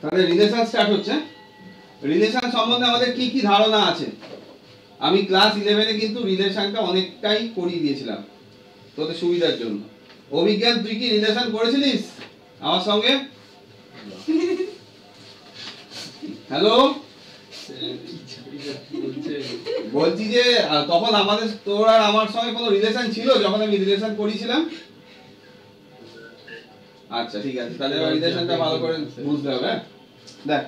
তাহলে relation start হচ্ছে। Relation সম্বন্ধে আমাদের কি কি ধারণা আছে? আমি ক্লাস 11-এ কিন্তু রিলেশনটা অনেকটাই করিয়ে দিয়েছিলাম তোদের সুবিধার জন্য। অভিজ্ঞান, তুই কি রিলেশন করেছিলিস আমার সঙ্গে? হ্যালো, বলছি যে তখন আমাদের তোর আর আমার সঙ্গে কোনো রিলেশন ছিল যখন আমি রিলেশন করেছিলাম? আচ্ছা ঠিক আছে, তাহলে রিলেশনটা ভালো করে বুঝতে হবে। দেখ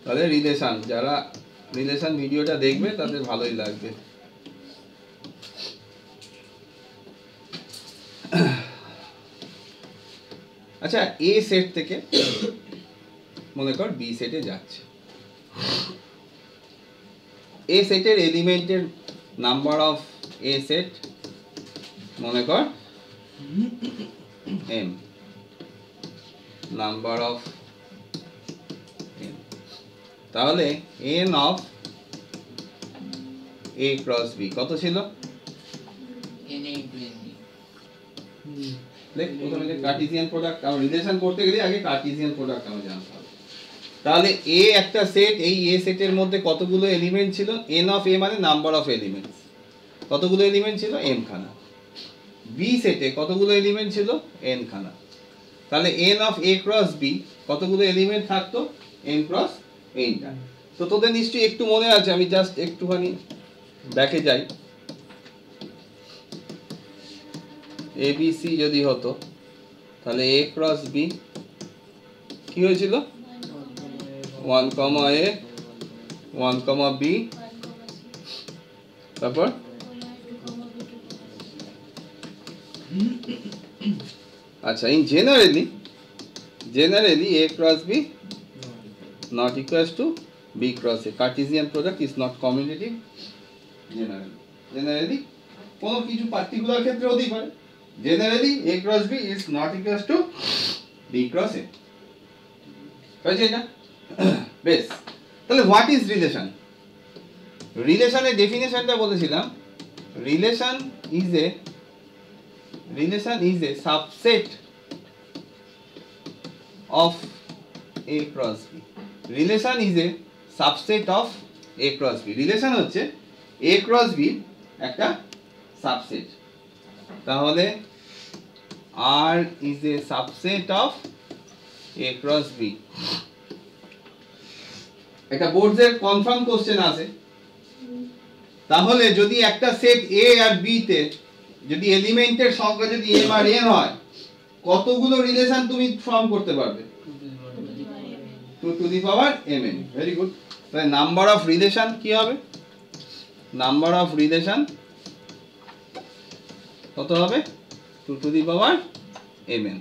তাহলে রিলেশন, যারা রিলেশন ভিডিওটা দেখবে তাদের ভালোই লাগবে। আচ্ছা, এ সেট থেকে মনে কর বি সেটে যাচ্ছে। এ সেটের এলিমেন্টের নাম্বার অফ এ সেট মনে কর এম, নাম্বার অফ এম। তাহলে N of A cross B কত ছিল? দেখ প্রথমে যে কার্টেসিয়ান প্রোডাক্ট, আমরা রিলেশন করতে গেলে আগে কার্টেসিয়ান প্রোডাক্ট আমরা জানতে হবে। তাহলে এ একটা সেট, এই এ সেটের মধ্যে কতগুলো এলিমেন্ট ছিল? এন অফ এ মানে নাম্বার অফ এলিমেন্টস। কতগুলো এলিমেন্ট ছিল? এম খানা। বি সেটে কতগুলো এলিমেন্ট ছিল? এন খানা। তাহলে N of A cross B কতগুলো এলিমেন্ট থাকতো? এন ক্রস এনটা। তো তোদের নিশ্চয়ই একটু মনে আছে, আমি জাস্ট একটুখানি ব্যাকে যাই। এ বি সি যদি হতো তাহলে এ ক্রস বি কি হয়েছিল? 1, a 1, b, তারপর আচ্ছা, in generally a cross b not equals to b cross a. Cartesian product is not commutative generally কোনো কিছু পার্টিকুলার ক্ষেত্রে হতেই পারে। Generally a cross b is not equals to b cross a। বুঝছেন না? বেশ, তাহলে হোয়াট ইজ রিলেশন? রিলেশনের ডেফিনেশনটা বলেছিলাম, relation is a subset of A cross B. Relation is a subset of A cross B. Relation হচ্ছে A cross B একটা subset. তাহলে R is a subset of A cross B. একটা বোর্ডের confirm question আছে, তাহলে যদি একটা set এ R B তে যদি এলিমেন্টের সংখ্যা যদি এম আর এন হয়, কতগুলো রিলেশন তুমি ফর্ম করতে পারবে? 2 to the power mn। Very good. তাহলে নাম্বার অফ রিলেশন কি হবে? নাম্বার অফ রিলেশন কত হবে? 2 to the power mn।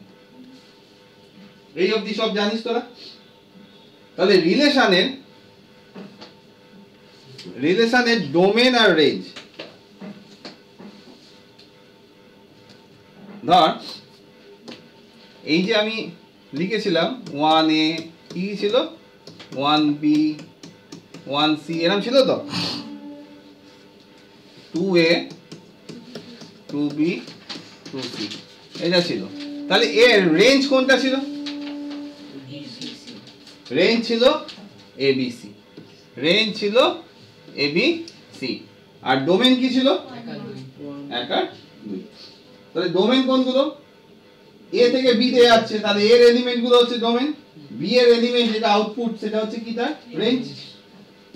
এই অবধি সব জানিস তোরা? তাহলে রিলেশনের ডোমেন আর রেঞ্জ, ধর এই যে আমি লিখেছিলাম 1a কি ছিল, 1b 1c এরকম ছিল তো, 2a 2b 2c এটা ছিল। তাহলে এর রেঞ্জ কোনটা ছিল? রেঞ্জ ছিল abc, রেঞ্জ ছিল abc। আর ডোমেন কি ছিল? 1 আর 2। তাহলে ডোমেন কোনগুলো? এ থেকে বি তে যাচ্ছে, তাহলে এর এলিমেন্ট গুলো হচ্ছে ডোমেন, বি এর এলিমেন্ট যেটা আউটপুট সেটা হচ্ছে কি? তার রেঞ্জ।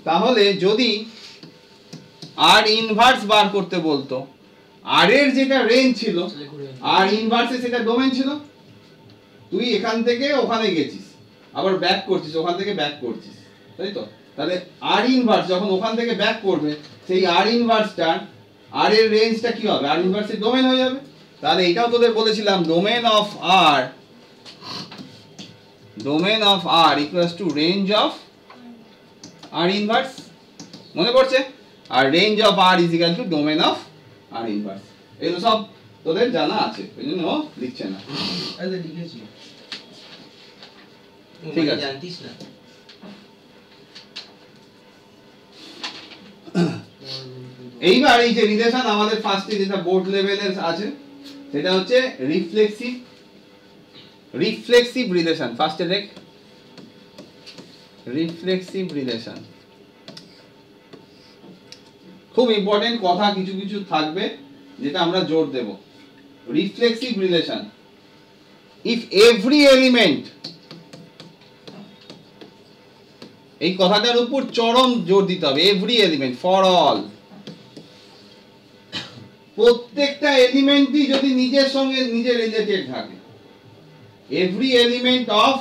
তাহলে যদি আর ইনভার্স বার করতে বলতো, আর এর যেটা রেঞ্জ ছিল আর ইনভার্সে সেটা ডোমেন ছিল। তুই এখান থেকে ওখানে গেছিস, আবার ব্যাক করছিস, ওখান থেকে ব্যাক করছিস, তাই তো? তাহলে আর ইনভার্স যখন ওখান থেকে ব্যাক করবে, সেই আর ইনভার্সটা আর এর রেঞ্জটা কি হবে? আর ইনভার্সের ডোমেন হয়ে যাবে। তাহলে এটাও তোদের বলেছিলাম, domain of R equals to range of R inverse. মনে পড়ছে? আর range of R is equal to domain of R inverse. এগুলো সব তোদের জানা আছে, ওই জন্য লিখছে না। আরে লিখেছি, ঠিক আছে, জানতিস না? এইবার এই যে রিলেশন আমাদের ফার্স্টে যেটা বোর্ড লেভেলের আছে সেটা হচ্ছে রিফ্লেক্সিভ রিফ্লেক্সিভ রিলেশন ফার্স্টে দেখ, রিফ্লেক্সিভ রিলেশন খুব ইম্পর্টেন্ট কথা, কিছু কিছু থাকবে যেটা আমরা জোর দেব। Reflexive relation, if every element, এই কথাটার উপর চরম জোর দিতে হবে, এভরি এলিমেন্ট ফর অল, প্রত্যেকটা এলিমেন্টই যদি নিজের সঙ্গে নিজে রিলেটেড থাকে, এভরি এলিমেন্ট অফ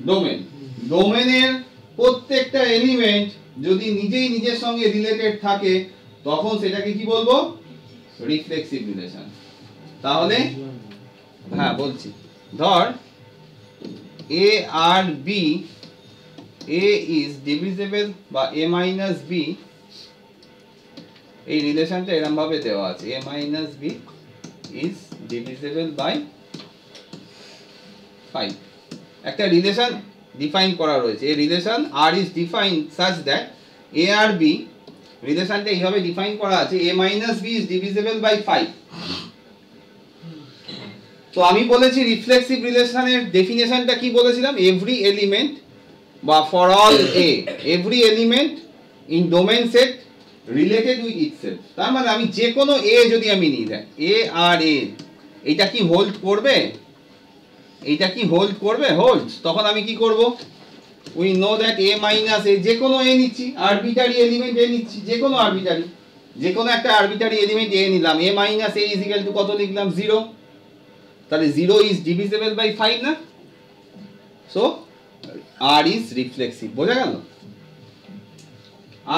ডোমেন, ডোমেনের প্রত্যেকটা এলিমেন্ট যদি নিজেই নিজের সঙ্গে রিলেটেড থাকে, তখন সেটাকে কি বলবো? Reflexive relation. তাহলে হ্যাঁ বলছি, ধর a R b, a is divisible বা a minus b, এই রিলেশনটা এরকম ভাবে দেওয়া আছে, a minus b is divisible by 5, একটা রিলেশন ডিফাইন করা রয়েছে। এই relation r is defined such that a R b, রিলেশনটা এইভাবে ডিফাইন করা আছে, a minus b is divisible by 5। তো আমি বলেছি রিফ্লেক্সিভ রিলেশনের ডেফিনেশনটা কি বলেছিলাম? এভরি এলিমেন্ট বা for all A, every element in domain set related with itself. তার মানে আমি যে কোনো এ যদি আমি নিই, দেখ এ আর এ, এটা কি হোল্ড করবে? এটা কি হোল্ড করবে? হোল্ডস। তখন আমি কি করব? We know that A minus A, যে কোনো এ নিচ্ছি, আরবিটারি এলিমেন্ট এ নিচ্ছি, যে কোনো আরবিটারি, যে কোনো একটা আরবিটারি এলিমেন্ট এ নিলাম, A minus A is equal to কত লিখলাম? 0। তাহলে 0 ইজ ডিভিজিবল বাই 5 না? So R is reflexive. বোঝা গেল?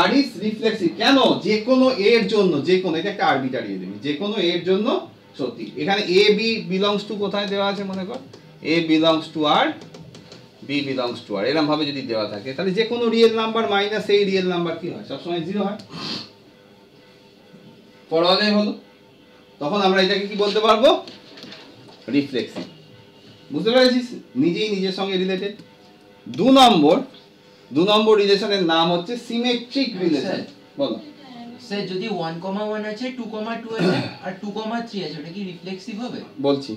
আর ইজ রিফ্লেক্সিভ কেন? যে কোনো এর জন্য, যে কোনো, এটা একটা আরবিটারি এলিমেন্ট, যে কোনো এর জন্য সত্যি। এখানে এ বি বিলংস টু কোথায় দেওয়া আছে মনে কর, A belongs to R, B belongs to R, এরকম ভাবে যদি দেওয়া থাকে, তাহলে যে কোনো রিয়েল নাম্বার মাইনাস এই রিয়েল নাম্বার কি হয়? সবসময় 0 হয়। ফর অল এ হলো, তখন আমরা এটাকে কি বলতে পারবো? রিফ্লেক্সিভ। বুঝতে পেরেছিস? নিজেই নিজের সঙ্গে রিলেটেড। 2 নম্বর রিলেশনের নাম হচ্ছে সিমেট্রিক রিলেশন। বলো স্যার, যদি 1,1 আছে, 2,2 আছে আর 2,3 আছে, ওটা কি রিফ্লেক্সিভ হবে? বলছি,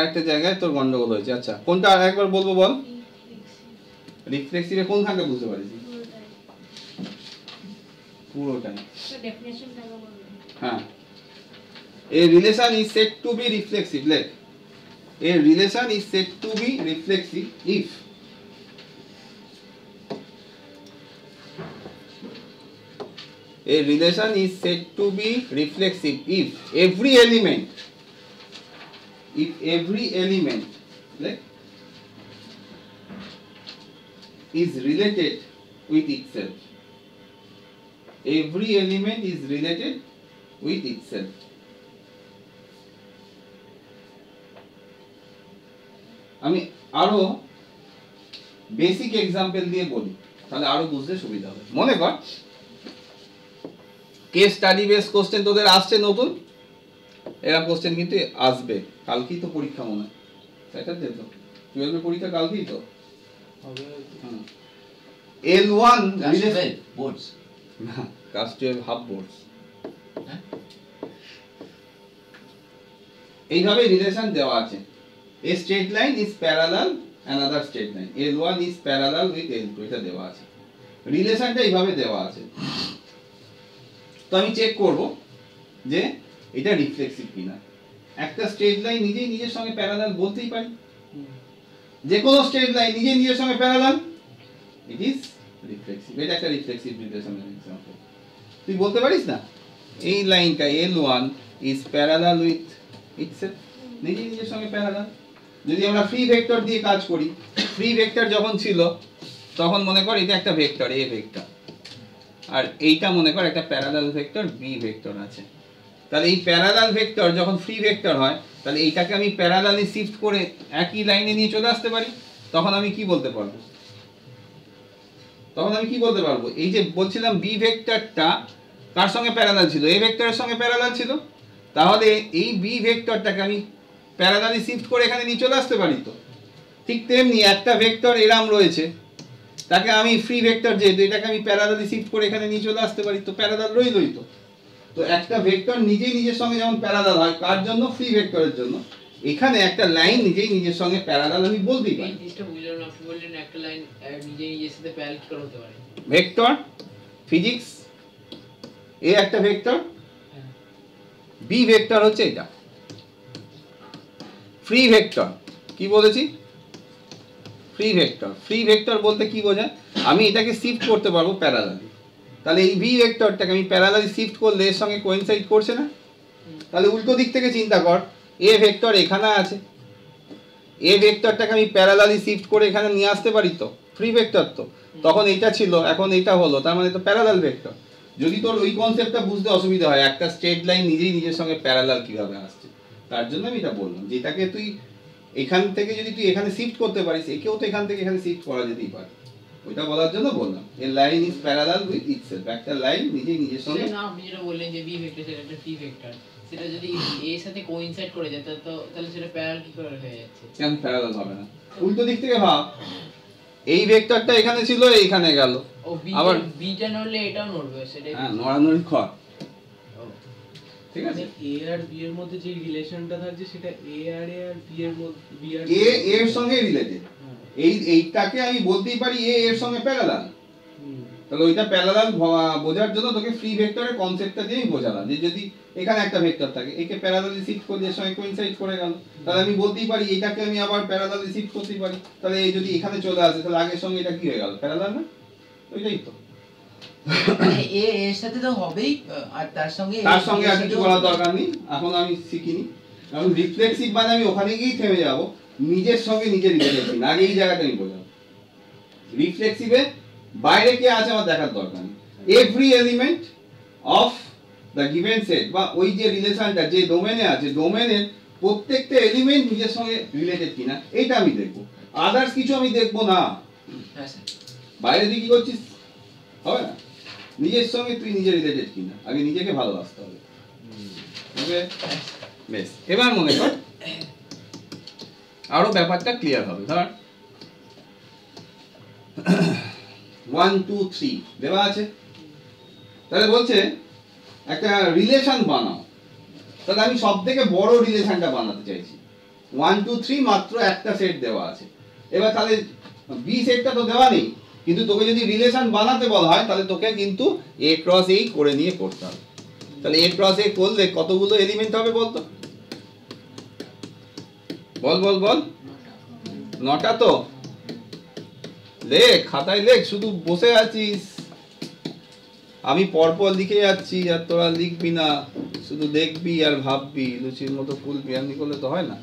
একটা জায়গায় তোর গন্ডগোল হয়েছে। আচ্ছা, কোনটা আরেকবার বলবো বল। রিফ্লেক্সিভে কোনখানটা বুঝতে পারিস? পুরোটাই। হ্যাঁ, a relation is said to be reflexive. Like a relation is said to be reflexive if a relation is said to be reflexive if every element, like is related with itself. Every element is related with itself. আমি আরো basic example দিয়ে বলি, তাহলে আরো বুঝতে সুবিধা হবে। মনে কর কেস স্টাডি বেস কোশ্চেন তোদের আসছে নতুন, এরকম কোশ্চেন কিন্তু আসবে। কালকেই তো পরীক্ষা মনে হয়, স্যাটারডে তো 12 এর পরীক্ষা কালকেই তো হবে। L1 বোর্ডস না, ক্লাস 12 হাফ বোর্ডস। এইভাবে রিলেশন দেওয়া আছে, a straight line is parallel another straight line, L1 is parallel with L2, এটা দেওয়া আছে। রিলেশনটা এইভাবে দেওয়া আছে, তো আমি চেক করব যে এটা রিফ্লেক্সিভ কিনা। একটা স্ট্রেট লাইন নিজেই নিজের সঙ্গে প্যারালাল বলতেই পারি, যে কোনো স্ট্রেট লাইন নিজেই নিজের সঙ্গে প্যারালাল, ইট ইজ রিফ্লেক্সিভ। এটা একটা রিফ্লেক্সিভ রিলেশনের এক্সাম্পল। তুই বলতে পারিস না এই লাইনটা L1 is parallel with itself, নিজেই নিজের সঙ্গে প্যারালাল। যদি আমরা ফ্রি ভেক্টর দিয়ে কাজ করি, ফ্রি ভেক্টর যখন ছিল তখন মনে কর এটা একটা ভেক্টর A ভেক্টর, আর এইটা মনে কর একটা প্যারালাল ভেক্টর B ভেক্টর আছে। তাহলে এই প্যারালাল ভেক্টর যখন ফ্রি ভেক্টর হয়, তাহলে এইটাকে আমি প্যারালালি শিফট করে একই লাইনে নিয়ে চলে আসতে পারি। তখন আমি কি বলতে পারবো? এই যে বলছিলাম B ভেক্টরটা কার সঙ্গে প্যারালাল ছিল? A ভেক্টরের সঙ্গে প্যারালাল ছিল। তাহলে এই B ভেক্টরটাকে আমি প্যারালালি শিফট করে এখানে নিয়ে চলে আসতে পারি। তো ঠিক তেমনি একটা ভেক্টর এরম রয়েছে, তাকে আমি ফ্রি ভেক্টর যেহেতু, এটাকে আমি প্যারালালি শিফট করে এখানে নিয়ে চলে আসতে পারি। তো প্যারালাল রইলই। তো একটা ভেক্টর নিজেই নিজের সঙ্গে যেমন প্যারালাল হয়, কার জন্য? ফ্রি ভেক্টরের জন্য। এখানে একটা লাইন নিজেই নিজের সঙ্গে প্যারালাল আমি বলতেই পারি। এই জিনিসটা বুঝলাম না, আপনি বললেন একটা লাইন নিজে নিজের সাথে প্যারালাল কি করে হতে পারে? ভেক্টর ফিজিক্স, এ একটা ভেক্টর, বি ভেক্টর হচ্ছে এটা। ফ্রি ভেক্টর কি বলেছি? Free vector. ফ্রি ভেক্টর বলতে কি বোঝায়? আমি এটাকে শিফট করতে পারবো প্যারালালি। তাহলে এই ভি ভেক্টরটাকে আমি প্যারালালি শিফট করলে এর সঙ্গে কোইনসাইড করছে না? তাহলে উল্টো দিক থেকে চিন্তা কর, এ ভেক্টর এখানে আছে, এ ভেক্টরটাকে আমি প্যারালালি শিফট করে এখানে নিয়ে আসতে পারি তো, ফ্রি ভেক্টর তো। তখন এটা ছিল, এখন এটা হলো, তার মানে তো প্যারালাল ভেক্টর। যদি তোর ওই কনসেপ্টটা বুঝতে অসুবিধা হয়, একটা স্ট্রেট লাইন নিজেই নিজের সঙ্গে প্যারালাল কিভাবে আসছে, তার জন্য আমি এটা বললাম। যেটাকে তুই এখান থেকে যদি তুই এখানে শিফট করতে পারিস, একেও তো এখান থেকে এখানে শিফট করা যেতেই পারে, ওইটা বলার জন্য বললাম। A line is parallel with itself, একটা লাইন নিজেই নিজের সঙ্গে। না, আপনি যেটা বললেন যে বি ভেক্টর সেটা একটা ফ্রি ভেক্টর, সেটা যদি এর সাথে কোইনসাইড করে যায় তাহলে সেটা প্যারালাল কি করে হয়ে যাচ্ছে? কেন প্যারালাল হবে না? উল্টো দিক থেকে ভাব, এই ভেক্টরটা এখানে ছিল, এইখানে গেল, ও আবার বিটা নড়লে এটাও নড়বে, সেটাই। হ্যাঁ, নড়ানড়ি কর, ঠিক আছে? এ আর বি এর মধ্যে যে রিলেশনটা থাকছে সেটা এ আর বি এর মধ্যে, বি আর এ এর সঙ্গে রিলেটেড। এইটাকে আমি বলতেই পারি এ এর সঙ্গে প্যারালাল। তাহলে ওইটা প্যারালাল বোঝার জন্য তোকে ফ্রি ভেক্টরের কনসেপ্টটা দিয়েই বোঝালাম, যে যদি এখানে একটা ভেক্টর থাকে, একে প্যারালালি শিফট করলে এর সঙ্গে কোইনসাইড করে গেল, তাহলে আমি বলতেই পারি এটাকে আমি আবার প্যারালালি শিফট করতেই পারি। তাহলে এই যদি এখানে চলে আসে, তাহলে আগের সঙ্গে এটা কি হয়ে গেল? প্যারালাল না? ওইটাই তো। এ এর সাথে তো হবেই, আর তার সঙ্গে আর কিছু করার দরকার নেই, এখন আমি শিখিনি। কারণ রিফ্লেক্সিভ মানে আমি ওখানে গিয়েই থেমে যাব, নিজের সঙ্গে নিজের রিলেশন, আগে এই জায়গাটা আমি বোঝাবো। রিফ্লেক্সিভে বাইরে কে আছে আমার দেখার দরকার নেই। Every element of the given set, বা ওই যে রিলেশনটা যে ডোমেনে আছে, ডোমেনের প্রত্যেকটা এলিমেন্ট নিজের সঙ্গে রিলেটেড কিনা, এইটা আমি দেখবো। আদার্স কিছু আমি দেখবো না। হ্যাঁ স্যার। বাইরে তুই কি করছিস হবে না, নিজের সঙ্গে তুই নিজে রিলেটেড কিনা, আগে নিজেকে ভালোবাসতে হবে। ওকে, বেশ। এবার মনে কর আরো ব্যাপারটা ক্লিয়ার হবে। ধর 1 2 3 দেওয়া আছে, তাহলে বলছে একটা রিলেশন বানাও। তাহলে আমি সব থেকে বড় রিলেশনটা বানাতে চাইছি। 1 2 3 মাত্র একটা সেট দেওয়া আছে। এবার তাহলে বি সেটটা তো দেওয়া নেই, কিন্তু তোকে যদি রিলেশন বানাতে বলা হয়, তাহলে তোকে কিন্তু এ ক্রস এই করে নিয়ে করতে হবে। তাহলে এ ক্রস এ করলে কতগুলো এলিমেন্ট হবে বলতো? বল বল বল। 9টা তো? লেখ, খাতায় লেখ, শুধু বসে আছিস। আমি পরপর লিখে যাচ্ছি আর তোরা লিখবি না, শুধু দেখবি আর ভাববি, লুচির মতো ফুলবি, এমনি করলে তো হয় না।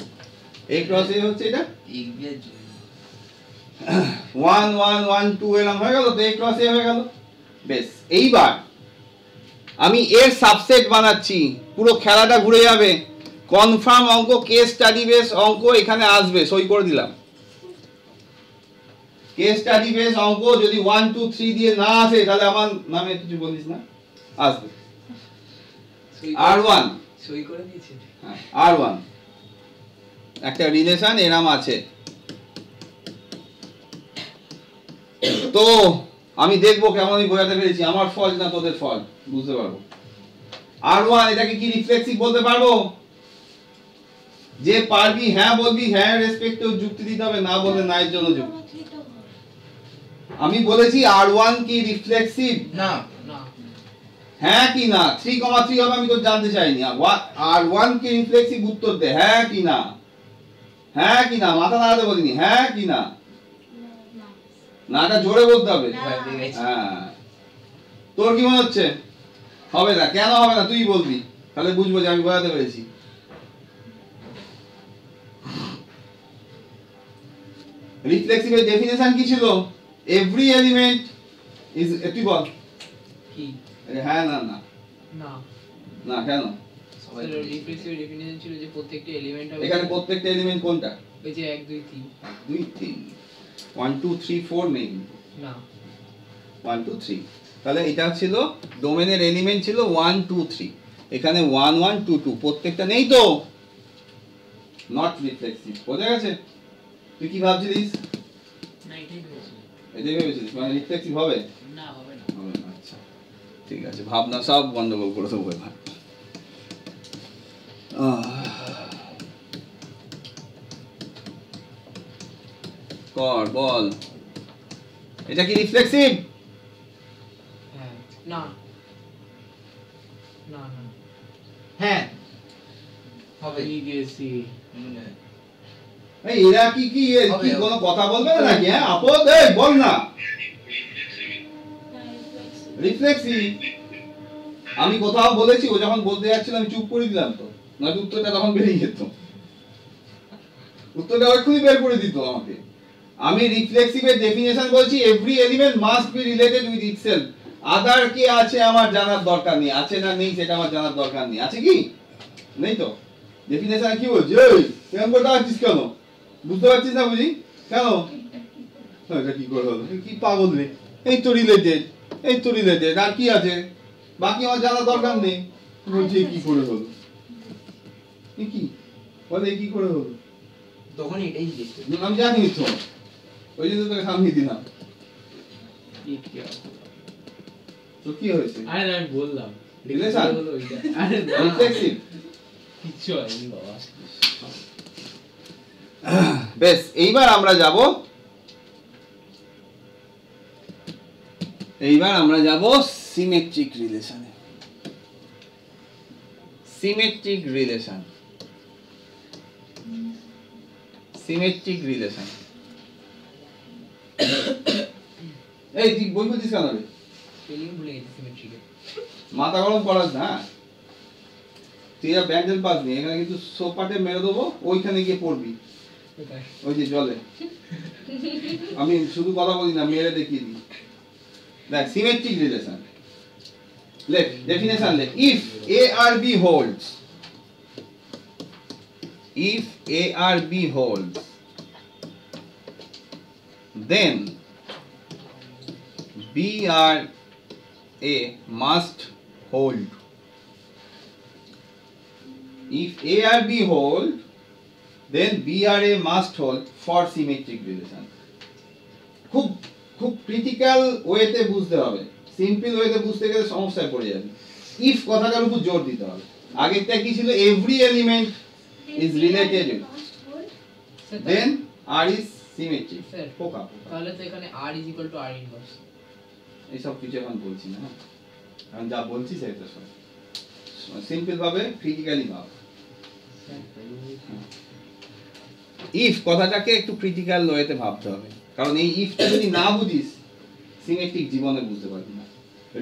এ ক্রস এ হচ্ছে এটা 1 1 1 2 এরকম হয়ে গেল, তো এ ক্রস এ হয়ে গেল। বেশ, এইবার আমি এর সাবসেট বানাচ্ছি, পুরো খেলাটা ঘুরে যাবে। কনফার্ম অঙ্ক, কেস স্টাডি বেস অঙ্ক এখানে আসবে, সই করে দিলাম। কেস স্টাডি বেস অঙ্ক যদি 1 2 3 দিয়ে না আসে, তাহলে আমার নামে কিছু বলিস না, আসবে R1। সই করে দিয়েছেন? হ্যাঁ, R1 একটা রিলেশন এরম আছে। তো আমি দেখবো কেমন আমি বোঝাতে পেরেছি, আমার ফল্ট না তোদের ফল্ট, বুঝতে পারবো। R1 এটাকে কি রিফ্লেক্সিভ বলতে পারবো? যে পারবি হ্যাঁ বলবি, হ্যাঁ রেসপেক্টে যুক্তি দিতে হবে, না বলে না এর জন্য যুক্তি। আমি বলেছি R1 কি রিফ্লেক্সিভ? না না। হ্যাঁ কি না? 3,3 হবে, আমি তো জানতে চাইনি। R1 কি রিফ্লেক্সিভ? উত্তর দে, হ্যাঁ কি না। হ্যাঁ কি না, মাথা নাড়াতে বলিনি, হ্যাঁ কি না। নাটা জোরে বলতে হবে। হ্যাঁ, তোর কি মনে হচ্ছে? হবে না, কেন হবে না তুই বলবি, তাহলে বুঝবো যে আমি বোঝাতে পেরেছি। রিফ্লেক্সিভের ডেফিনেশন কি ছিল? এভরি এলিমেন্ট ইজ, তুই বল কি? হ্যাঁ না না না না, কেন? সবাই রিফ্লেক্সিভ ডেফিনিশন ছিল যে প্রত্যেকটা এলিমেন্ট হবে। এখানে প্রত্যেকটা এলিমেন্ট কোনটা? ওই যে 1 2 3। 2 3 1 2 3 4 নেই, না 1 2 3। তাহলে এটা ছিল ডোমেনের এলিমেন্ট ছিল 1 2 3, এখানে 1 1 2 2 প্রত্যেকটা নেই তো, নট রিফ্লেক্সিভ। বোঝা গেছে? তুই কি ভাবছিলিস? না, এটাই হয়েছে। এটাই ভেবেছিলিস, মানে রিফ্লেক্সিভ হবে না, হবে না। হবে না। আচ্ছা ঠিক আছে, ভাবনা সব গন্ডগোল করে দেবো এবার। কর বল, এটা কি রিফ্লেক্সিভ? হ্যাঁ না না না হ্যাঁ হবে। আমি গেছি। এই এরা কি কি কি কোনো কথা বলবে না নাকি? হ্যাঁ আপদ, এই বল না। রিফ্লেক্সিভ আমি কোথাও বলেছি? ও যখন বলতে যাচ্ছিল আমি চুপ করে দিলাম তো, নয়তো উত্তরটা তখন বেরিয়ে যেত, উত্তরটা এক্ষুনি বের করে দিত আমাকে। আমি রিফ্লেক্সিভের ডেফিনেশন বলছি, every element must be related with itself. Other কে আছে আমার জানার দরকার নেই, আছে না নেই সেটা আমার জানার দরকার নেই। আছে কি নেই? তো ডেফিনেশন কি বলছে? এই কেমন করে দাঁড়াচ্ছিস কেন? বুঝতে পারছিস না বুঝি? কেন এটা কি করে হলো? কি পাগল রে? এই তো রিলেটেড, এই তো রিলেটেড, আর কি আছে? বাকি আমার জানার দরকার নেই। বলছে কি করে হলো? কি বলে কি করে হলো? তখন এটাই জিজ্ঞেস করি। আমি জানি তো, ওই জন্য তোকে সামনে দিলাম। তো কি হয়েছে? আরে না, আমি বললাম রিলেশন হলো ওইটা। আরে না, রিফ্লেক্সিভ। কিচ্ছু হয়নি বাবা। বেশ, এইবার আমরা যাব সিমেট্রিক রিলেশনে। Symmetric relation, symmetric relation. এই তুই বই পড়ছিস কেন রে? স্পেলিং ভুলে গেছি সিমেট্রিকে। মাথা গরম করাস না। তুই আর ব্যান্ডেল পাস নি, এখানে কিন্তু সোপাটে মেরে দেবো, ওইখানে গিয়ে পড়বি ওই যে জলে। আমি শুধু কথা বলি না, মেরে দেখিয়ে দিই। দেখ সিমেট্রিক রিলেশন, লেখ ডেফিনেশন লেখ। If A R B holds, if A or B holds, then B or A must hold. If A or B hold, then B or A must hold for symmetric relation. খুব খুব critical ওয়েতে বুঝতে হবে, simple ওয়েতে বুঝতে গেলে সমস্যায় পড়ে যাবে। ইফ কথাটার উপর জোর দিতে হবে। আগেরটা কি ছিল? Every element is related, then R is symmetric. Sir, পোকা তাহলে তো এখানে r is equal to r inverse। এইসব কিছু এখন বলছি না, এখন যা বলছি সেটা সব সিম্পল ভাবে ক্রিটিক্যালি ভাব। ইফ কথাটাকে একটু ক্রিটিক্যাল ওয়েতে ভাবতে হবে, কারণ এই ইফটা যদি না বুঝিস সিমেট্রিক জীবনে বুঝতে পারবি না,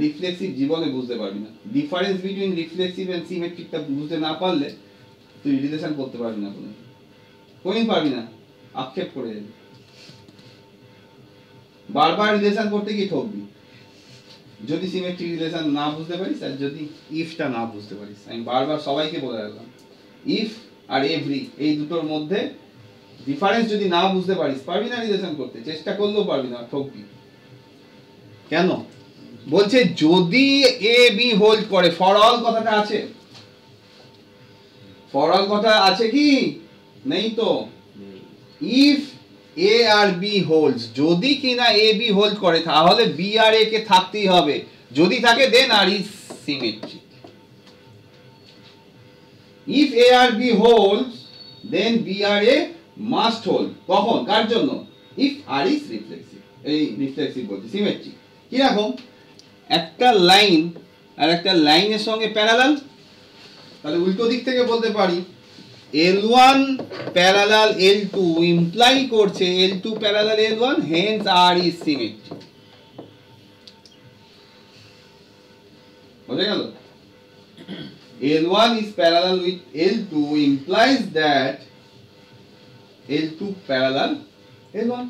রিফ্লেক্সিভ জীবনে বুঝতে পারবি না। ডিফারেন্স বিটুইন রিফ্লেক্সিভ এন্ড সিমেট্রিকটা বুঝতে না পারলে তুই রিলেশন করতে পারবি না, কোনদিন পারবি না, আক্ষেপ করে যাবি। বারবার রিলেশন করতে গিয়ে ঠকবি যদি সিমেট্রিক রিলেশন না বুঝতে পারিস আর যদি ইফটা না বুঝতে পারিস। আমি বারবার সবাইকে বলে রাখলাম, ইফ আর এভরি এই দুটোর মধ্যে ডিফারেন্স যদি না বুঝতে পারিস পারবি না রিলেশন করতে, চেষ্টা করলেও পারবি না, ঠকবি। কেন বলছে? যদি এ বি হোল্ড করে, ফর অল কথাটা আছে, ফর অল কথা আছে কি নেই? তো if A R B holds, যদি কিনা এ বি হোল্ড করে তাহলে বি আর এ কে থাকতেই হবে, যদি থাকে then R is symmetric. If A R B holds then B R A must hold. কখন? কার জন্য? If R is reflexive. এই রিফ্লেক্সিভ বলছে সিমেট্রিক। কি রকম? একটা লাইন আর একটা লাইনের সঙ্গে প্যারালাল, তাহলে উল্টো দিক থেকে বলতে পারি L1 প্যারালাল L2 ইমপ্লাই করছে L2 parallel L1, hence R is symmetric। বুঝে গেল? L1 is parallel with L2 implies that L2 parallel L1.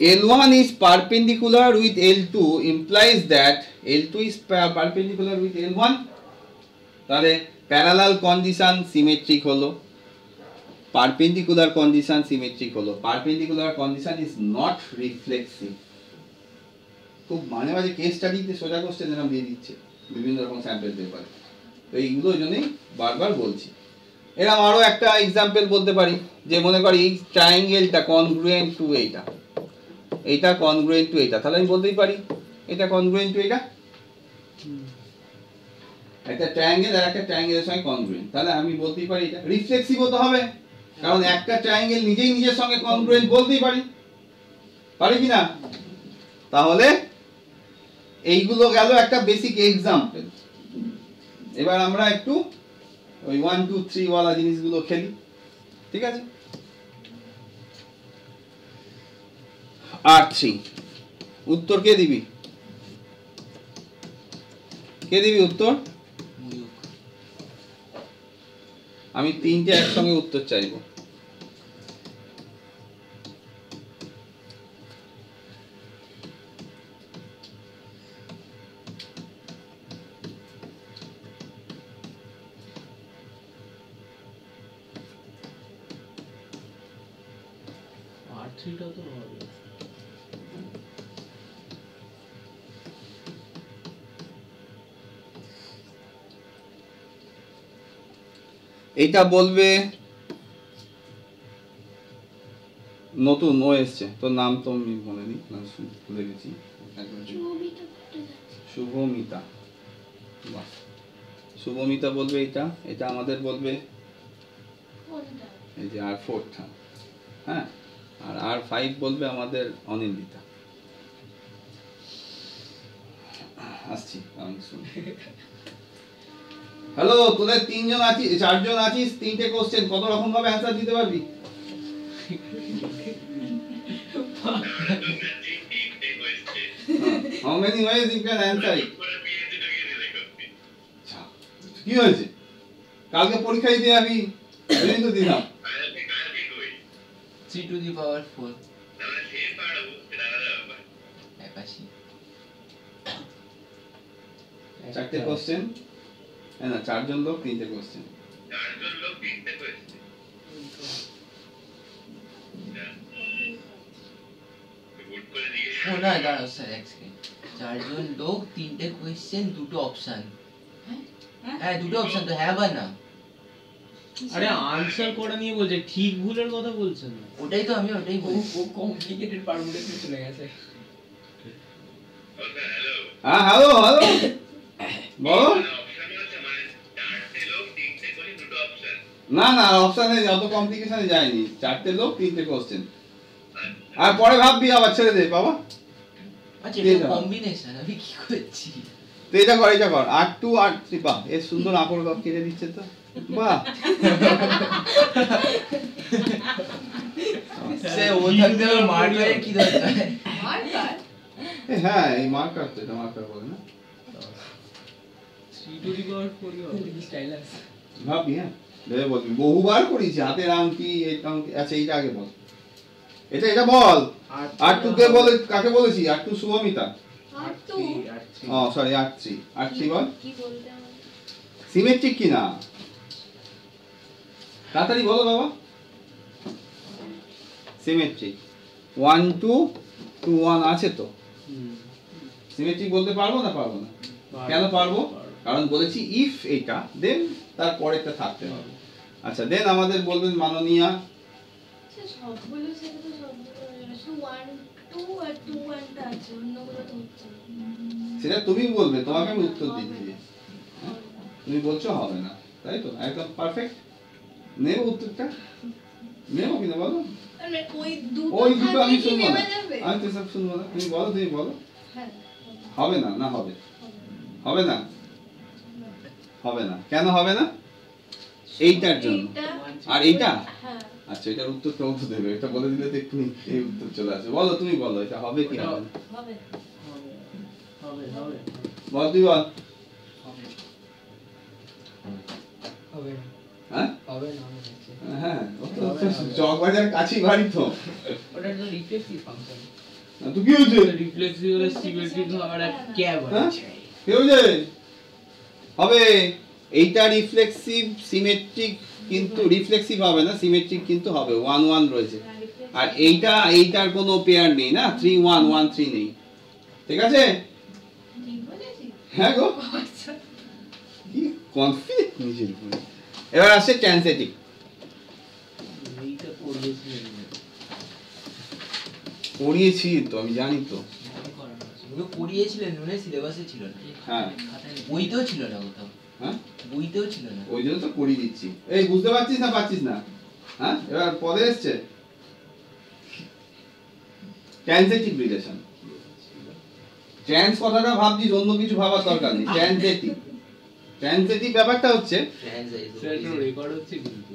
L1 is perpendicular with L2 implies that L2 is perpendicular with L1. তাহলে parallel condition symmetric হলো, perpendicular condition symmetric হলো। Perpendicular condition is not reflexive. খুব মাঝে মাঝে case স্টাডিতে সোজা question এরকম দিয়ে দিচ্ছে বিভিন্ন রকম স্যাম্পল পেপারে, তো এইগুলো ওই জন্যই বারবার বলছি। এরকম আরও একটা এক্সাম্পল বলতে পারি, যে মনে করি এই ট্রায়াঙ্গেলটা কনগ্রুয়েন্ট টু এইটা, এইটা কনগ্রুয়েন্ট টু এইটা, তাহলে আমি বলতেই পারি এটা কনগ্রুয়েন্ট টু এইটা। একটা ট্রায়াঙ্গেল আর একটা ট্রায়াঙ্গেলের সঙ্গে কনগ্রুয়েন্ট, তাহলে আমি বলতেই পারি এটা রিফ্লেক্সিভ হতে হবে। কারণ একটা ট্রায়াঙ্গেল নিজেই নিজের সঙ্গে কনগ্রুয়েন্ট বলতেই পারি কি না? তাহলে এইগুলো গেল একটা বেসিক এক্সাম্পল। এবার আমরা একটু ওই 1 2 3 ওয়ালা জিনিসগুলো খেলি, ঠিক আছে? R3 উত্তর কে দিবি? উত্তর? আমি তিনটে একসঙ্গে উত্তর চাইবো। R3টা তো হবে। এইটা বলবে নতুন ও এসছে, তোর নাম তো আমি মনে নেই, ভুলে গেছি। শুভমিতা, বাহ, শুভমিতা বলবে এটা। এটা আমাদের বলবে এই যে R4টা, হ্যাঁ, আর R5 বলবে আমাদের অনিন্দিতা। আসছি আমি, শুনি। হ্যালো, তোদের তিনজন আছিস, চারজন আছিস, তিনটে কোশ্চেন, কত রকম ভাবে অ্যানসার দিতে পারবি? How many ways you can answer it? কি হয়েছে? কালকে পরীক্ষা দিতে যাবি, এই তো দিলাম। 3 to the power 4 চারটে কোশ্চেন, না চারজন লোক তিনটে কোশ্চেন। ও না, দাঁড়াও স্যার এক সেকেন্ড। চারজন লোক, তিনটে কোয়েশ্চেন, দুটো অপশন। হ্যাঁ, দুটো অপশন তো, হ্যাঁ বা না? আরে আনসার করা নিয়ে বলছে, ঠিক ভুলের কথা বলছেন না। ওটাই তো, আমি ওটাই বলছি। ও কমপ্লিকেটেড পারমুটেশনে চলে গেছে। হ্যাঁ, হ্যালো হ্যালো, বলো। না না, অপশনে অত কমপ্লিকেশনে যায়নি, চারটে লোক তিনটে কোশ্চেন। আর পরে ভাববি, আবার ছেড়ে দে বাবা। আচ্ছা, এটা কম্বিনেশন, আমি কি করছি? তো এটা কর R2 R3, বাহ, এর সুন্দর আকর কেটে দিচ্ছে তো, বাহ। সে ও থাকতে মার্কারের কি দরকার? হ্যাঁ, এই মার্কার তো, এটা মার্কার বলে না? 3 to the power 4 স্টাইলাস ভাববি, হ্যাঁ, ভেবে বলবি। বহুবার করেছি, হাতের আংটি, এইটা আংটি। আচ্ছা, এইটা আগে বল, এটা বল। R2 কে বলে, কাকে বলেছি? R2 শুভমিতা। ও সরি, R3 বল। কি বলতে হবে? সিমেট্রিক কি না? তাড়াতাড়ি বলো বাবা। সিমেট্রিক 1 2 2 1 আছে তো। সিমেট্রিক বলতে পারবো না? কেন পারবো? কারণ বলেছি ইফ এটা, দেন তার পরেরটা থাকতে হবে। আচ্ছা, দেন আমাদের বলবেন মাননীয়া। সবগুলো সেটা তো সবগুলো 1 2 আর 2 1 টা আছে, অন্যগুলো তো হচ্ছে না। সেটা তুমি বলবে, তোমাকে আমি উত্তর দিচ্ছি। তুমি বলছো হবে না, তাই তো? একদম পারফেক্ট। নেব উত্তরটা, নেব কিনা বলো? মানে ওই দুটো আমি কি শুনবো না, নেওয়া যাবে? আমি তো সব শুনবো না। তুমি বলো। হ্যাঁ, হবে না, না হবে, হবে না, হবে না। কেন হবে না? এইটার জন্য। আর এইটা, হ্যাঁ, আচ্ছা, এটার উত্তর কেউ তো দেবে, এটা বলে দিলে তো এক্ষুনি এই উত্তর চলে আসবে। বলো, তুমি বলো, এটা হবে কি হবে না? হবে। বল, তুই বল। হবে না, হ্যাঁ হবে না মনে হচ্ছে। হ্যাঁ, ও তো চকবাজার কাছেই বাড়ি তো। ওটা তো রিফ্লেক্সিভ ফাংশন। তো কি হয়েছে? রিফ্লেক্সিভ হলে সিমেট্রিক আর ক্যাব হ্যাঁ? আছে। কি হয়েছে? হবে। এইটা রিফ্লেক্সিভ, সিমেট্রিক কিন্তু রিফ্লেক্সিভ হবে না, সিমেট্রিক কিন্তু হবে। 1 1 রয়েছে। আর এইটার কোনো পেয়ার নেই না, 3 1 1 3 নেই। ঠিক আছে? ঠিক বলেছি? হ্যাঁ গো, আচ্ছা, কি কনফিডেন্ট নিজের উপরে। এবার আসছে ট্রান্সেটিভ। এইটা পড়িয়েছিলেন না। পড়িয়েছি তো, আমি জানি তো। ওগুলো পড়িয়েছিলেন, মনে সিলেবাসে ছিল না। হ্যাঁ বইতেও ছিল না কোথাও। হ্যাঁ, বইতেও ছিল না। ওই জন্য তো পড়িয়ে দিচ্ছি। এই বুঝতে পারছিস না? হ্যাঁ, এবার পদে এসছে ট্রানজিটিভ রিলেশন। ট্রান্স কথাটা ভাবছি, অন্য কিছু ভাবার দরকার নেই। ট্রানজিটিভ, ট্রানজিটিভ ব্যাপারটা হচ্ছে স্যার এটা রেকর্ড হচ্ছে কিন্তু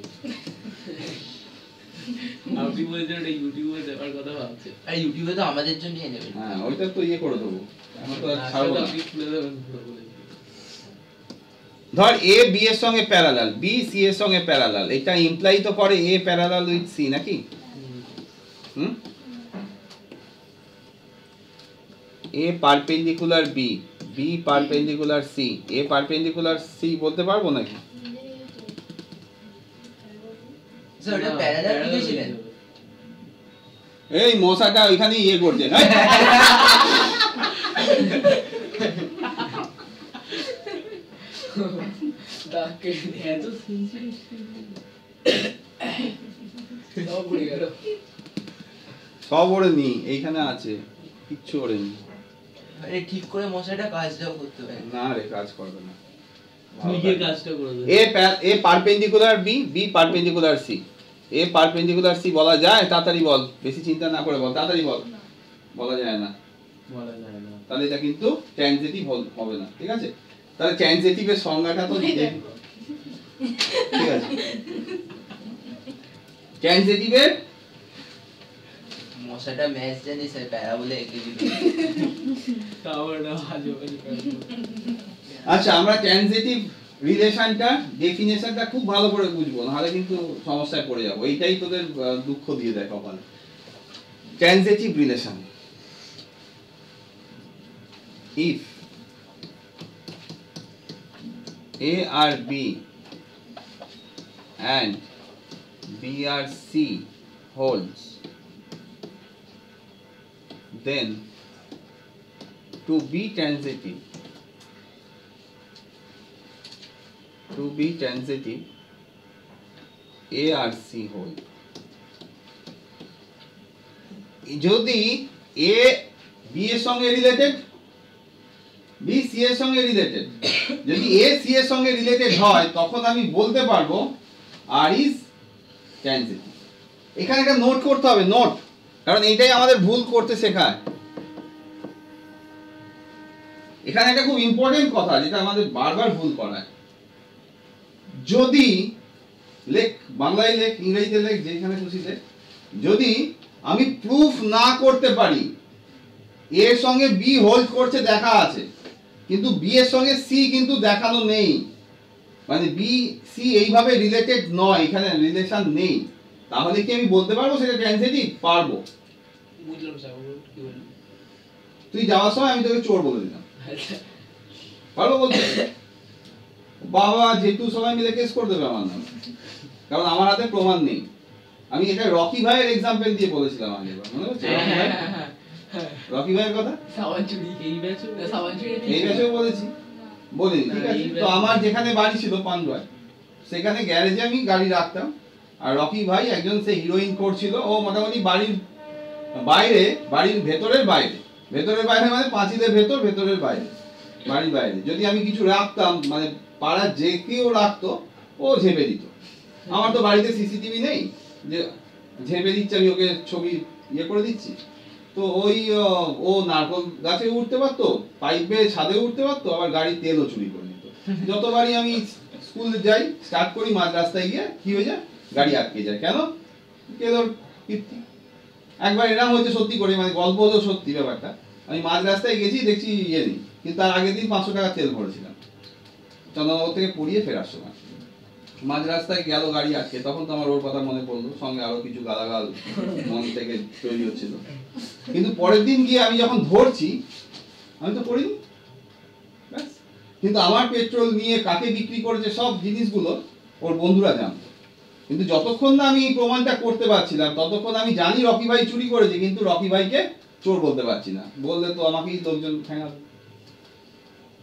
আপনি বলছেন এটা ইউটিউবে দেওয়ার কথা ভাবছেন। আর ইউটিউবে তো আমাদের জন্যই নেবে। হ্যাঁ, ওইটা তো ইয়ে করে দেবো, এখন তো আর ছাড়বো না। আপনি খুলে দেবেন পুরো বলে। ধর এ বি এর সঙ্গে প্যারালাল, বি সি এর সঙ্গে প্যারালাল, এটা ইমপ্লাই তো করে এ প্যারালাল উইথ সি নাকি? হুম, A perpendicular B, B perpendicular C, A perpendicular C বলতে পারবো নাকি? স্যার ওটা প্যারালাল লিখেছিলেন? এই মশাটা ওইখানে ইয়ে করছে। হ্যাঁ? ডাকে এত সেনসিটিভ সব ঘুরে গেল। সব ওরে নি, এইখানে আছে, কিচ্ছু ওরে নি। আরে ঠিক করে মশাটা কাজটাও করতে পারে না রে, কাজ করবে না। নিজের কাজটা করে দেন। A perpendicular B, B perpendicular C, A perpendicular C বলা যায়? তাড়াতাড়ি বল, বেশি চিন্তা না করে বল, তাড়াতাড়ি বল। বলা যায় না, বলা যায় না। তাহলে এটা কিন্তু ট্রানজিটিভ হবে না, ঠিক আছে? তাহলে ট্রানজিটিভের সংজ্ঞাটা তো ঠিক আছে। ট্রানজিটিভের মশাটা ম্যাচ জানি স্যার, প্যারা বলে এঁকে দিবে। তাও এটা আজব। আচ্ছা, আমরা ট্রানজিটিভ রিলেশনটা ডেফিনেশনটা খুব ভালো করে বুঝবো, নাহলে কিন্তু সমস্যায় পড়ে যাবো। এইটাই তোদের দুঃখ দিয়ে দেয় কপালে। Transitive relation, if A are B and B are C holds, then to be transitive, A R C hold। যদি A B এর সঙ্গে রিলেটেড, B C এর সঙ্গে রিলেটেড, যদি A C এর সঙ্গে রিলেটেড হয়, তখন আমি বলতে পারবো R is transitive। এখানে একটা নোট করতে হবে, নোট, কারণ এইটাই আমাদের ভুল করতে শেখায়। এখানে একটা খুব ইম্পর্টেন্ট কথা যেটা আমাদের বারবার ভুল করায়। যদি লেখ, বাংলায় লেখ, ইংরেজিতে লেখ, যেখানে খুশি লেখ, যদি আমি প্রুফ না করতে পারি এর সঙ্গে বি হোল্ড করছে দেখা আছে, কিন্তু বি এর সঙ্গে সি কিন্তু দেখানো নেই, মানে বি সি এইভাবে রিলেটেড নয়, এখানে রিলেশন নেই, তাহলে কি আমি বলতে পারবো সেটা ট্রানজিটিভ? পারবো। বুঝলাম স্যার, কি বললেন? তুই যাওয়ার সময় আমি তোকে চোর বলে দিলাম, পারবো বলতে? বাবা জেঠু সবাই মিলে কেস করে দেবে আমার নামে, কারণ আমার হাতে প্রমাণ নেই। আমি এটা রকি ভাইয়ের এক্সাম্পল দিয়ে বলেছিলাম আগেবার, মনে হচ্ছে? রকি ভাইয়ের কথা সাবান চুরি, এই ব্যাচে সাবান চুরি এই ব্যাচেও বলেছি, বলিনি, ঠিক আছে? তো আমার যেখানে বাড়ি ছিল পান্ডুয়ায়, সেখানে গ্যারেজে আমি গাড়ি রাখতাম, আর রকি ভাই একজন সে হিরোইন করছিল। ও মোটামুটি বাড়ির বাইরে, বাড়ির ভেতরের বাইরে, ভেতরের বাইরে মানে পাঁচিলের ভেতর, ভেতরের বাইরে, বাড়ির বাইরে যদি আমি কিছু রাখতাম, মানে পাড়ার যে কেউ রাখতো, ও ঝেপে দিত। আমার তো বাড়িতে সিসিটিভি নেই যে ঝেপে দিচ্ছে, আমি ওকে ছবি ইয়ে করে দিচ্ছি। তো ওই ও নারকল গাছে উঠতে পারতো, পাইপে ছাদে উঠতে পারতো, আবার গাড়ির তেলও চুরি করে নিত। যতবারই আমি স্কুল যাই, স্টার্ট করি, মাঝ রাস্তায় গিয়ে কি হয়ে যায়, গাড়ি আটকে যায়। কেন? কেলোর কীর্তি। একবার এরকম হচ্ছে সত্যি করে, মানে গল্প হলেও সত্যি ব্যাপারটা। আমি মাঝ রাস্তায় গেছি, দেখছি ইয়ে নেই, কিন্তু তার আগের দিন 500 টাকা তেল ভরেছিলাম চন্দ্রনগর থেকে পড়িয়ে ফেরার সময়। মাঝ রাস্তায় গেল গাড়ি আটকে, তখন তো আমার ওর কথা মনে পড়লো, সঙ্গে আরো কিছু গালাগাল মন থেকে তৈরি হচ্ছিল। কিন্তু পরের দিন গিয়ে আমি যখন ধরছি, আমি তো পড়িনি, কিন্তু আমার পেট্রোল নিয়ে কাকে বিক্রি করেছে সব জিনিসগুলো ওর বন্ধুরা জানতো। কিন্তু যতক্ষণ না আমি এই প্রমাণটা করতে পারছিলাম, ততক্ষণ আমি জানি রকি ভাই চুরি করেছে, কিন্তু রকি ভাইকে চোর বলতে পারছি না। বললে তো আমাকেই লোকজন ঠেঙাবে,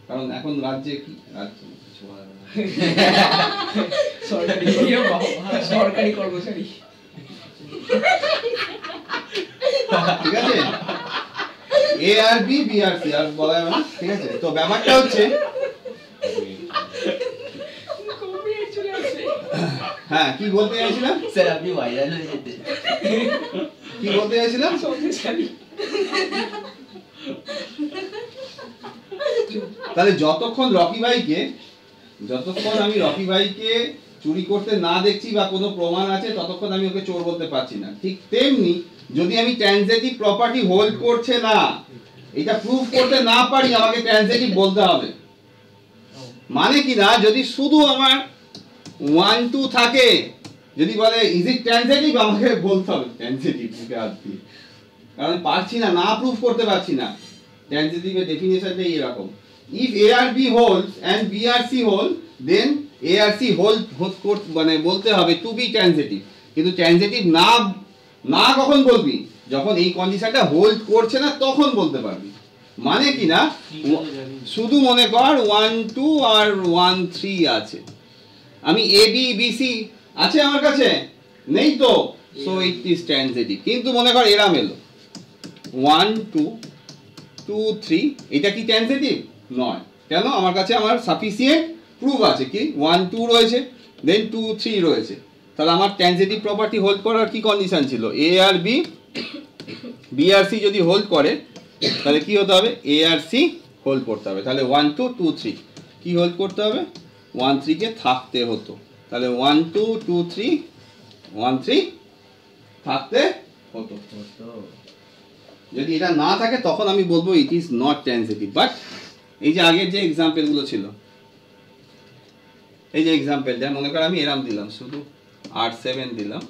কারণ এখন রাজ্যে কি রাজ্য কিছু বলা যাবে না। সরকারি কর্মচারী, ঠিক আছে? এ আর বি, বি আর সি, আর বলা যাবে না, ঠিক আছে? তো ব্যাপারটা হচ্ছে হ্যাঁ কি বলতে চাইছিলাম, স্যার আপনি ভাইরাল হয়ে যেতে। কি বলতে চাইছিলাম? তাহলে যতক্ষণ আমি রকি ভাইকে চুরি করতে না দেখছি বা কোনো প্রমাণ আছে ততক্ষণ আমি ওকে চোর বলতে পারছি না। ঠিক তেমনি যদি আমি ট্রানজিটিভ প্রপার্টি হোল্ড করছে না এটা প্রুফ করতে না পারি আমাকে ট্রানজিটিভ বলতে হবে। মানে কি না, যদি শুধু আমার 1 2 থাকে, যদি বলে ইজ ইট ট্রানজিটিভ আমাকে বলতে হবে ট্রানজিটিভ মুখে হাত দিয়ে, কারণ পারছি না, না প্রুফ করতে পারছি না। ট্রানজিটিভের ডেফিনিশনটাই এরকম, if A R B holds and B R C hold then A R C hold মানে বলতে হবে টু বি ট্রানজিটিভ। কিন্তু ট্রানজিটিভ না কখন বলবি, যখন এই কন্ডিশনটা হোল্ড করছে না তখন বলতে পারবি। মানে কি না, শুধু মনে কর 1 2 আর 1 3 আছে, আমি A B B C আছে আমার কাছে নেই তো, সো ইট ইজ ট্রানজিটিভ। কিন্তু মনে কর এরাম এলো 1 2 2 3, এটা কি ট্রানজিটিভ নয়? কেন? আমার কাছে আমার সাফিসিয়েন্ট প্রুফ আছে, কি 1 2 রয়েছে, দেন 2 3 রয়েছে। তাহলে আমার ট্রানজিটিভ প্রপার্টি হোল্ড করার কি কন্ডিশন ছিল, এ আর বি, বি আর সি যদি হোল্ড করে তাহলে কি হতে হবে, এ আর সি হোল্ড করতে হবে। তাহলে 1 2 2 3 কি হোল্ড করতে হবে, 1 3 কে থাকতে হতো। তাহলে 1 2 2 3 1 3 থাকতে হতো। যদি এটা না থাকে তখন আমি বলবো it is not transitive. But এই যে আগের যে এক্সাম্পল গুলো ছিল, এই যে এক্সাম্পলটা মনে কর আমি এরাম দিলাম, শুধু 8 7 দিলাম,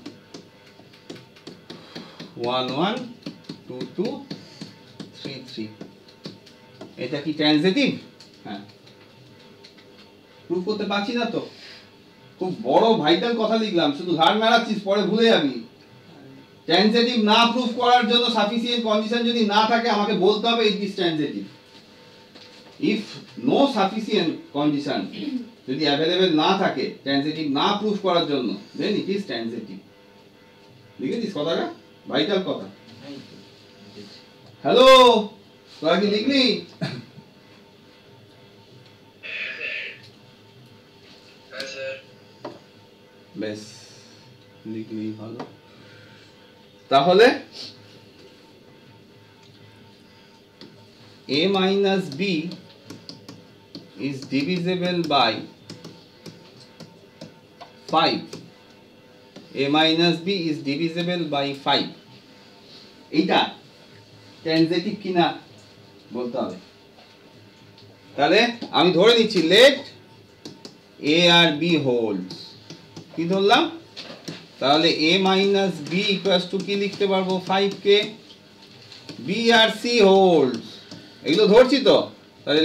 1 1 2 2 3 3, এটা কি ট্রানজিটিভ? হ্যাঁ। প্রুফ করতে পারছি না তো, খুব বড় ভাইটাল কথা লিখলাম, শুধু ঘাড় মারাচ্ছিস, পরে ভুলে যাবি। ট্রানজিটিভ না প্রুফ করার জন্য সাফিসিয়েন্ট কন্ডিশন যদি না থাকে আমাকে বলতে হবে it is transitive. If no sufficient condition যদি অ্যাভেলেবল না থাকে ট্রানজিটিভ না প্রুফ করার জন্য, দেন ইট ইজ ট্রানজিটিভ। লিখেছিস কথাটা? ভাইটাল কথা। হ্যালো, তোরা কি লিখলি? বেশ, লিখলি ভালো। তাহলে a minus b is divisible by 5. a minus b is divisible by 5, এইটা ট্রানজিটিভ কিনা বলতে হবে। তাহলে আমি ধরে নিচ্ছি let a R b holds, কি ধরলাম? তাহলে a minus b equals to কি লিখতে পারবো, 5k, b আর c holds, এগুলো ধরছি তো। তাহলে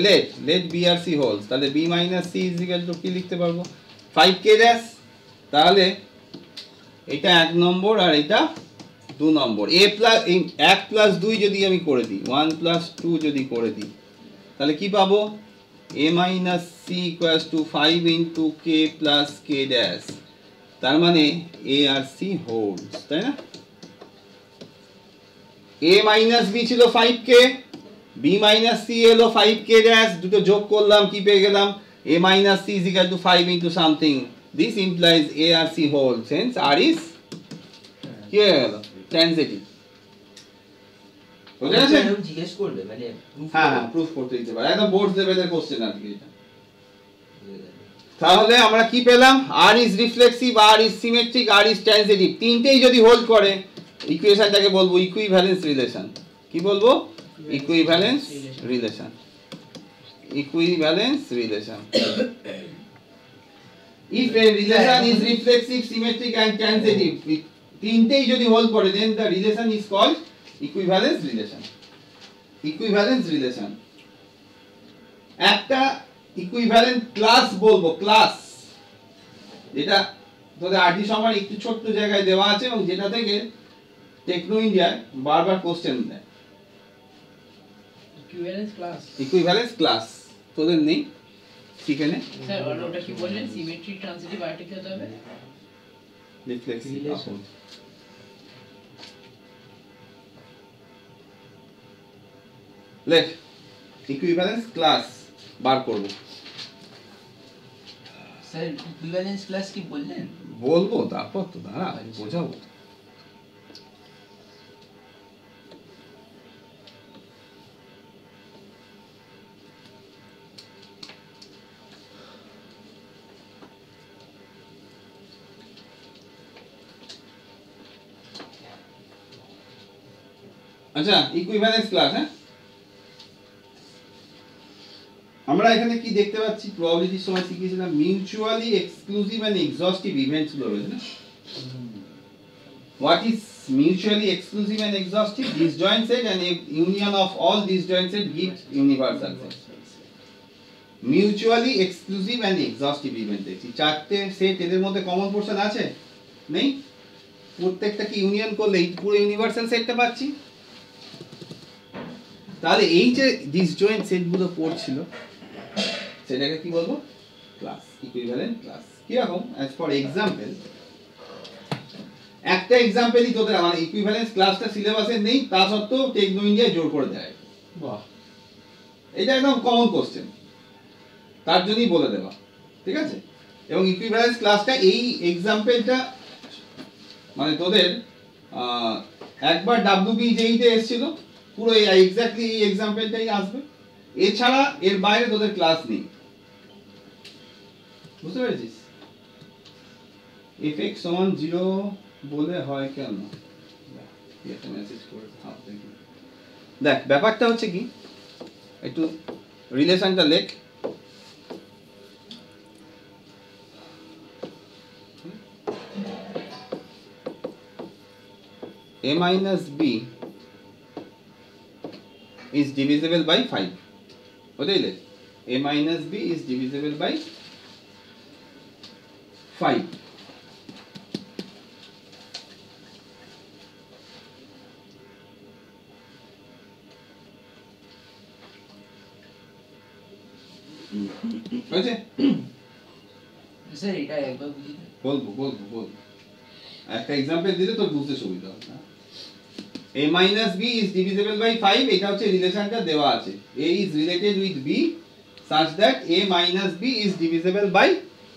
let b আর c holds, তাহলে b minus c is equal to কি লিখতে পারবো, 5k dash। তাহলে এটা 1 নম্বর আর এটা 2 নম্বর। a প্লাস 1 প্লাস 2 যদি আমি করে দিই, 1 প্লাস 2 যদি করে দিই, তাহলে কি পাবো, a minus c equals to 5 into k plus k dash। তার মানে a আর c holds, তাই না? a minus b ছিল 5k, b minus c এলো 5k dash, দুটো যোগ করলাম কি পেয়ে গেলাম, a minus c is equal to 5 into something. This implies a R c holds, hence r is কি হয়ে গেল, ট্রানজিটিভ। বুঝা গেছে? জিজ্ঞেস করবে মানে হ্যাঁ, প্রুফ করতে দিতে পারে, একদম বোর্ড লেভেলের কোশ্চেন আর কি এটা। তাহলে আমরা কি পেলাম, r is reflexive, r is symmetric, r is transitive, তিনটেই যদি হোল্ড করে ইকুয়েশনটাকে বলবো ইকুইভ্যালেন্স রিলেশন। কি বলবো, equivalence relation, equivalence relation. if a relation is reflexive, symmetric and transitive, তিনটেই যদি হোল্ড করে then the relation is called equivalence relation. equivalence relation একটা ইকুইভ্যালেন্ট ক্লাস বলবো, ক্লাস যেটা তোদের আরডি সমান একটু ছোট্ট জায়গায় দেওয়া আছে এবং যেটা থেকে টেকনো ইন্ডিয়ায় বারবার কোশ্চেন দেয়। ইকুইভ্যালেন্স ক্লাস তোদের নেই ঠিকানে স্যার, ওটা কি বললেন, সিমেট্রিক, ট্রানজিটিভ, আর কি হতে হবে, রিফ্লেক্সিভ। লেখ ইকুইভ্যালেন্স ক্লাস বার করব। স্যার ইকুইভ্যালেন্স ক্লাস কি বললেন? বলবো তারপর তো দাঁড়া বোঝাবো। আচ্ছা ইকুইভ্যালেন্স ক্লাস, হ্যাঁ আমরা এখানে কি দেখতে পাচ্ছি, প্রবাবিলিটির সময় শিখিয়েছিলাম মিউচুয়ালি এক্সক্লুসিভ এন্ড এক্সহস্টিভ ইভেন্টস গুলো রয়েছে না। What is mutually exclusive and exhaustive? Disjoint set and a union of all disjoint set gives universal set. Mutually exclusive and exhaustive event দেখছি চারটে সেট, এদের মধ্যে কমন পোরশন আছে নেই, প্রত্যেকটা কি ইউনিয়ন করলে পুরো ইউনিভার্সাল সেটটা পাচ্ছি। তাহলে এই যে ডিসজয়েন্ট সেটগুলো পড়ছিল সেটাকে কি বলবো, ক্লাস, ইকুইভ্যালেন্ট ক্লাস। কি রকম, অ্যাজ ফর এক্সাম্পল, একটা এক্সাম্পলই তোদের মানে ইকুইভ্যালেন্স ক্লাসটা সিলেবাসে নেই, তা সত্ত্বেও টেকনো ইন্ডিয়ায় জোর করে দেয়। বাহ, এটা একদম কমন কোশ্চেন, তার জন্যই বলে দেওয়া, ঠিক আছে। এবং ইকুইভ্যালেন্স ক্লাসটা এই এক্সাম্পলটা মানে তোদের একবার ডাব্লিউবি যেইতে এসেছিল পুরো এক্স্যাক্টলি এই এক্সাম্পলটাই আসবে, এছাড়া এর বাইরে তোদের ক্লাস নেই, বুঝতে পেরেছিস। fx সমান 0 বলে হয় কেন, এটা মেসেজ করে দেখ। ব্যাপারটা হচ্ছে কি, একটু রিলেশনটা লেখ। a minus b is divisible by 5, ওটাই লেখ। a minus b is divisible by 5। হয়েছে স্যার এটা একবার বুঝিয়ে দেন। বলবো একটা এক্সাম্পল দিলে তোর বুঝতে সুবিধা হবে। a minus b is divisible by 5, এটা হচ্ছে রিলেশনটা দেওয়া আছে, a is related with b such that a minus b is divisible by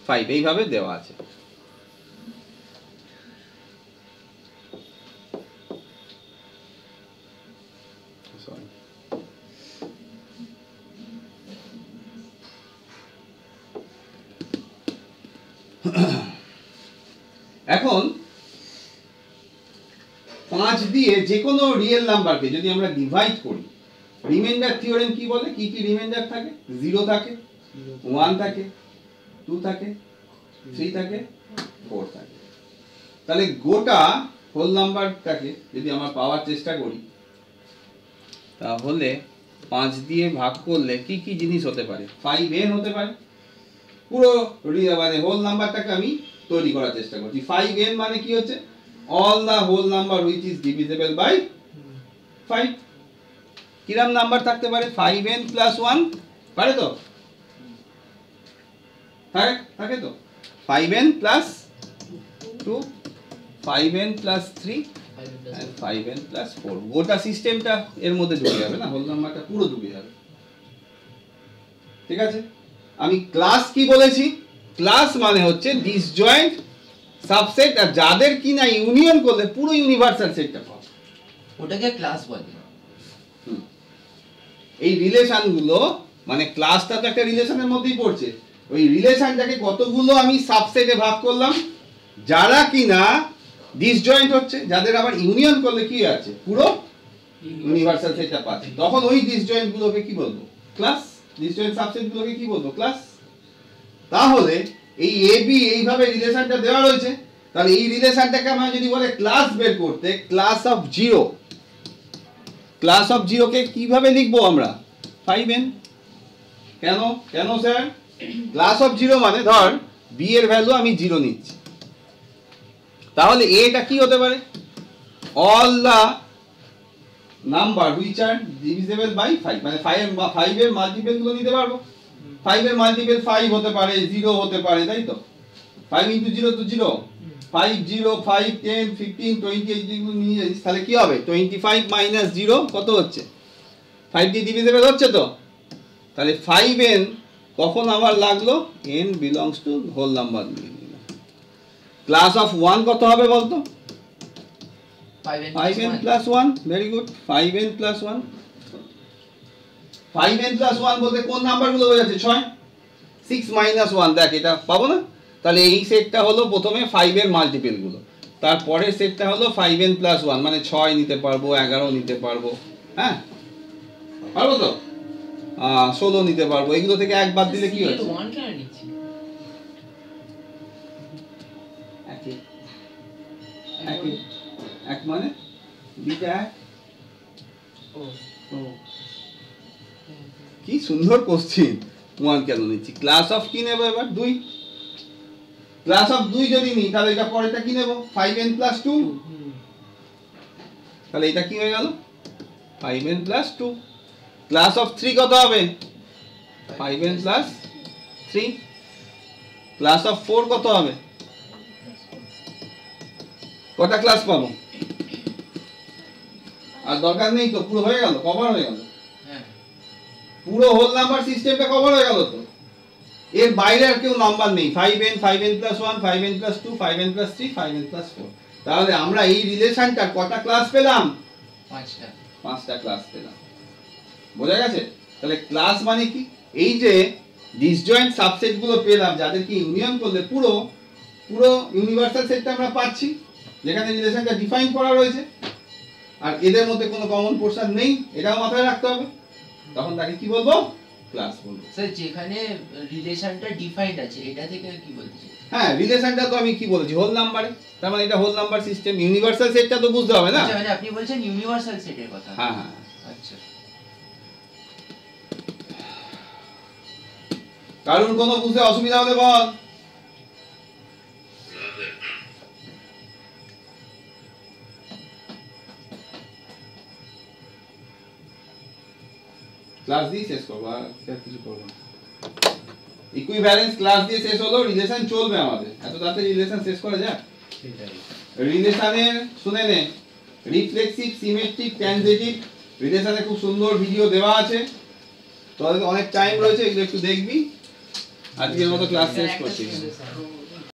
5, এইভাবে দেওয়া আছে। সরি, এখন 5 দিয়ে যে কোনো রিয়েল নাম্বারকে যদি আমরা ডিভাইড করি, রিমাইন্ডার থিওরেম কি বলে, কি কি রিমাইন্ডার থাকে, 0 থাকে, 1 থাকে, 2 থাকে, 3 থাকে, 4 থাকে। তাহলে গোটা হোল নাম্বারটাকে যদি আমরা পাওয়ার চেষ্টা করি, তাহলে 5 দিয়ে ভাগ করলে কি কি জিনিস হতে পারে, 5n হতে পারে। পুরো মানে হোল নাম্বারটাকে আমি তৈরি করার চেষ্টা করছি। 5n মানে কি হচ্ছে, all the whole number which is divisible by 5। কিরকম নাম্বার থাকতে পারে, 5n plus 1 পারে তো, থাকে তো, 5n plus 2, 5n plus 3 and 5n plus 4। গোটা সিস্টেমটা এর মধ্যে ঢুকে যাবে না, হোল নাম্বারটা পুরো ঢুকে যাবে, ঠিক আছে। আমি ক্লাস কি বলেছি, ক্লাস মানে হচ্ছে ডিসজয়েন্ট সাবসেট, আর যাদের কিনা ইউনিয়ন করলে পুরো ইউনিভার্সাল সেটটা পাবে, ওটাকে ক্লাস বলে। এই রিলেশনগুলো মানে ক্লাসটা তো একটা রিলেশনের মধ্যেই পড়ছে, ওই রিলেশনটাকে কতগুলো আমি সাবসেটে ভাগ করলাম, যারা কিনা ডিসজয়েন্ট হচ্ছে, যাদের আবার ইউনিয়ন করলে কি আছে পুরো ইউনিভার্সাল সেটটা পাচ্ছে, তখন ওই ডিসজয়েন্ট গুলোকে কি বলবো, ক্লাস। ডিসজয়েন্ট সাবসেট গুলোকে কি বলবো, ক্লাস। তাহলে এই এ বি এইভাবে রিলেশনটা দেওয়া রয়েছে, তাহলে এই রিলেশনটাকে আমরা যদি বলে ক্লাস বের করতে, ক্লাস অফ 0, ক্লাস অফ 0 কে কিভাবে লিখবো আমরা, 5n। কেন স্যার, ক্লাস অফ 0 মানে ধর b এর ভ্যালু আমি 0 নিচ্ছি, তাহলে এটা কি হতে পারে, all the number which are divisible by 5, মানে 5 এর মাল্টিপল গুলো নিতে পারবো। 5 এর মাল্টিপল 5 হতে পারে, 0 হতে পারে, তাই তো। 5 * 0 তো 0, 5 0 5 10 15 20 এই যেগুলো নিয়ে যাচ্ছিস, তাহলে কি হবে, 25 - 0 কত হচ্ছে, 5 দিয়ে ডিভিজিবল হচ্ছে তো। তাহলে 5n কখন আমার লাগলো, n belongs to whole number নিয়ে নিলাম। ক্লাস অফ 1 কত হবে বলতো? 5n 5n plus 1, very good, 5n plus 1. 5n plus 1 বলতে কোন নাম্বারগুলো বোঝাচ্ছে? 6, 6 minus 1, দেখ এটা পাবো না? তাহলে এই সেটটা হলো প্রথমে 5 এর মাল্টিপল গুলো, তারপরে সেটটা হলো 5n plus 1, মানে 6 নিতে পারবো, 11 নিতে পারবো, হ্যাঁ পারবো তো, 16 নিতে পারবো। এগুলো থেকে এক বাদ দিলে কি হচ্ছে? 1 কেন নিচ্ছি? এক মানে দুইটা এক। ও কি সুন্দর কোশ্চিন। 1 কেন নিচ্ছি? ক্লাস অফ কি নেব এবার? 2। ক্লাস অফ 2 যদি নিই তাহলে এটা পরেরটা কি নেব? 5n plus 2। তাহলে এটা কি হয়ে গেল? 5n plus 2। ক্লাস অফ 3 কত হবে? 5n plus 3। ক্লাস অফ 4 কত হবে? কটা ক্লাস পাবো? আর দরকার নেই তো, পুরো হয়ে গেল, কভার হয়ে গেল, হ্যাঁ পুরো হোল নাম্বার সিস্টেমটা কভার হয়ে গেল তো। এর বাইরে আর কেউ নাম্বার নেই। 5n, 5n plus 1, 5n plus 2, 5n plus 3, 5n plus 4। তাহলে আমরা এই রিলেশনটার কটা ক্লাস পেলাম? 5টা ক্লাস পেলাম। বোঝা গেছে? তাহলে ক্লাস মানে কি? এই যে ডিসজয়েন্ট সাবসেট গুলো পেলাম, যাদেরকে ইউনিয়ন করলে পুরো ইউনিভার্সাল সেটটা আমরা পাচ্ছি, যেখানে রিলেশনটা ডিফাইন করা রয়েছে, আর এদের মধ্যে কোনো কমন পোরশন নেই, এটাও মাথায় রাখতে হবে। তখন তাকে কি বলবো? ক্লাস বলবো। স্যার যেখানে রিলেশনটা ডিফাইন্ড আছে এটা থেকে কি বলতে চাই? হ্যাঁ, রিলেশনটা তো আমি কি বলেছি? হোল নাম্বারে, তার মানে এটা হোল নাম্বার সিস্টেম। ইউনিভার্সাল সেটটা তো বুঝতে হবে না? আচ্ছা মানে আপনি বলছেন ইউনিভার্সাল সেটের কথা। হ্যাঁ হ্যাঁ। আচ্ছা কারণ কোনো বুঝতে অসুবিধা হলে বল। ক্লাস দিয়ে শেষ করবো, আর কিছু করবো না। ইকুইভ্যালেন্স ক্লাস দিয়ে শেষ হলো, রিলেশন চলবে আমাদের। এত তাড়াতাড়ি রিলেশন শেষ করা যায়? রিলেশনের শুনে নে, রিফ্লেক্সিভ, সিমেট্রিক, ট্রানজিটিভ রিলেশনে খুব সুন্দর ভিডিও দেওয়া আছে, তো অনেক টাইম রয়েছে, এগুলো একটু দেখবি। আজকের মতো ক্লাস শেষ করছি।